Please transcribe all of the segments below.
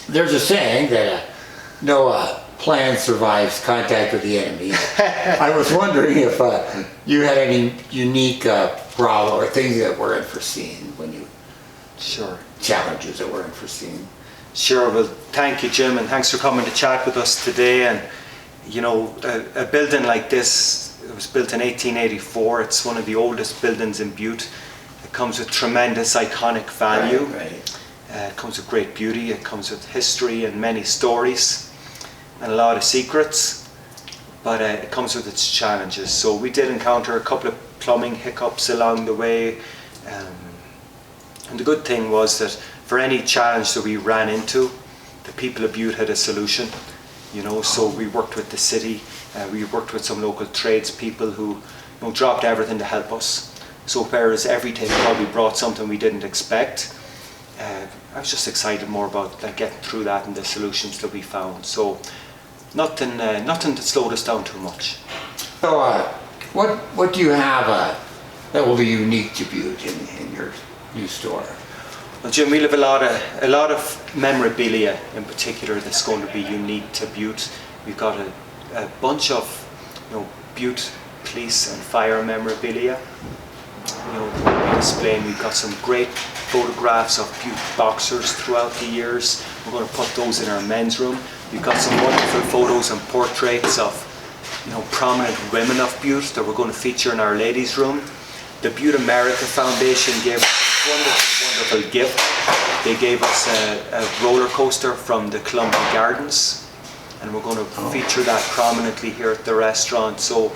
there's a saying that no plan survives contact with the enemy. I was wondering if you had any unique problem or things that were unforeseen when you... Sure. Challenges that were unforeseen. Sure. Well, thank you, Jim, and thanks for coming to chat with us today. And you know, a building like this, it was built in 1884. It's one of the oldest buildings in Butte. It comes with tremendous iconic value. Right. It comes with great beauty. It comes with history and many stories and a lot of secrets. But it comes with its challenges. So we did encounter a couple of plumbing hiccups along the way. And the good thing was that for any challenge that we ran into, the people of Butte had a solution. You know, so we worked with the city. We worked with some local tradespeople who, you know, dropped everything to help us. So whereas every day probably brought something we didn't expect, I was just excited more about getting through that and the solutions that we found. So nothing that slowed us down too much. So what do you have that will be unique to Butte in your new store? Well, Jim, we have a lot of memorabilia in particular that's going to be unique to Butte. We've got a bunch of, you know, Butte police and fire memorabilia. You know, we'll be displaying. We've got some great photographs of Butte boxers throughout the years. We're going to put those in our men's room. We've got some wonderful photos and portraits of, you know, prominent women of Butte that we're going to feature in our ladies' room. The Butte America Foundation gave us a wonderful gift. They gave us a roller coaster from the Columbia Gardens, and we're going to feature that prominently here at the restaurant. So,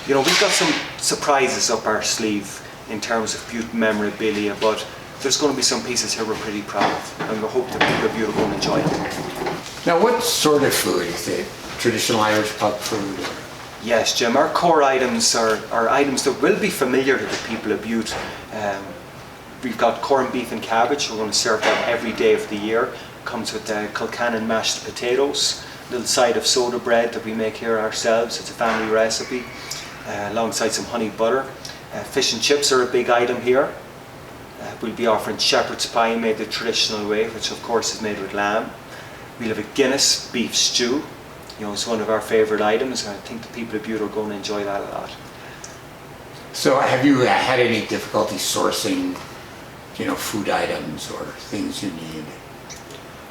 you know, we've got some surprises up our sleeve in terms of Butte memorabilia, but there's going to be some pieces here we're pretty proud of, and we hope the people of Butte are going to enjoy them. Now, what sort of food? Is it traditional Irish pub food? Or? Yes, Jim, our core items are items that will be familiar to the people of Butte. We've got corned beef and cabbage. We're going to serve that every day of the year. Comes with Kilcannon mashed potatoes, a little side of soda bread that we make here ourselves. It's a family recipe, alongside some honey butter. Fish and chips are a big item here. We'll be offering shepherd's pie made the traditional way, which of course is made with lamb. We'll have a Guinness beef stew. You know, it's one of our favourite items, and I think the people of Butte are going to enjoy that a lot. So have you had any difficulty sourcing, you know, food items or things you need?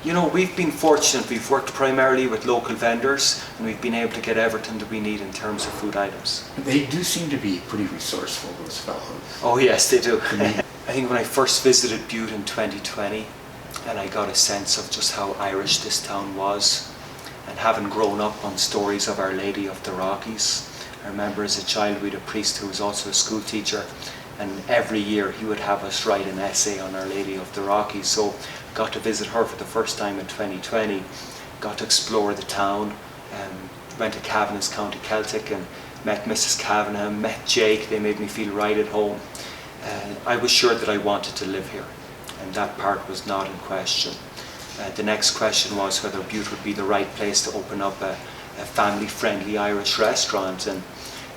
You know, we've been fortunate. We've worked primarily with local vendors, and we've been able to get everything that we need in terms of food items. They do seem to be pretty resourceful, those fellows. Oh yes, they do. I think when I first visited Butte in 2020, and I got a sense of just how Irish this town was, and having grown up on stories of Our Lady of the Rockies, I remember as a child we had a priest who was also a school teacher, and every year he would have us write an essay on Our Lady of the Rockies. So I got to visit her for the first time in 2020, got to explore the town, went to Kavanagh's County Celtic and met Mrs. Kavanagh, met Jake. They made me feel right at home. I was sure that I wanted to live here, and that part was not in question. The next question was whether Butte would be the right place to open up a family-friendly Irish restaurant. And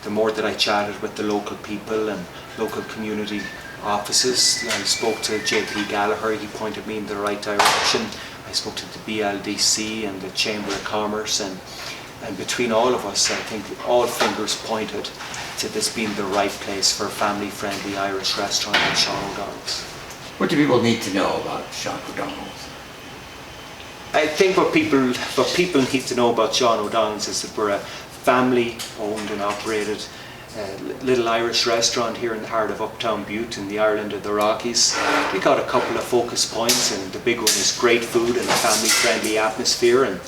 the more that I chatted with the local people and local community offices, I spoke to JP Gallagher. He pointed me in the right direction. I spoke to the BLDC and the Chamber of Commerce, and between all of us, I think all fingers pointed to this being the right place for a family-friendly Irish restaurant in Shawn O'Donnell's. What do people need to know about Shawn O'Donnell's? I think what people need to know about Shawn O'Donnell's is that we're a family-owned and operated little Irish restaurant here in the heart of Uptown Butte in the Ireland of the Rockies. We got a couple of focus points, and the big one is great food and a family-friendly atmosphere. And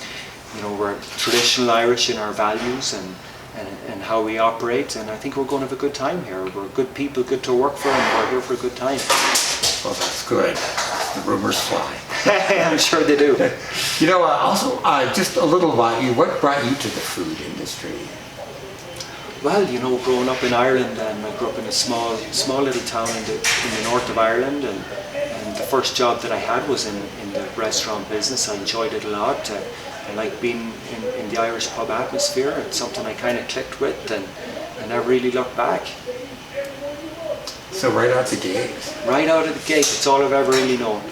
you know, we're traditional Irish in our values and how we operate, and I think we're going to have a good time here. We're good people, good to work for, and we're here for a good time. Well, that's good. The rumors fly. I'm sure they do. You know, also, just a little about you. What brought you to the food industry? Well, you know, growing up in Ireland, and I grew up in a small little town in the north of Ireland, and the first job that I had was in the restaurant business. I enjoyed it a lot. I like being in the Irish pub atmosphere. It's something I kind of clicked with, and I never really looked back. So right out the gate? Right out of the gate, it's all I've ever really known.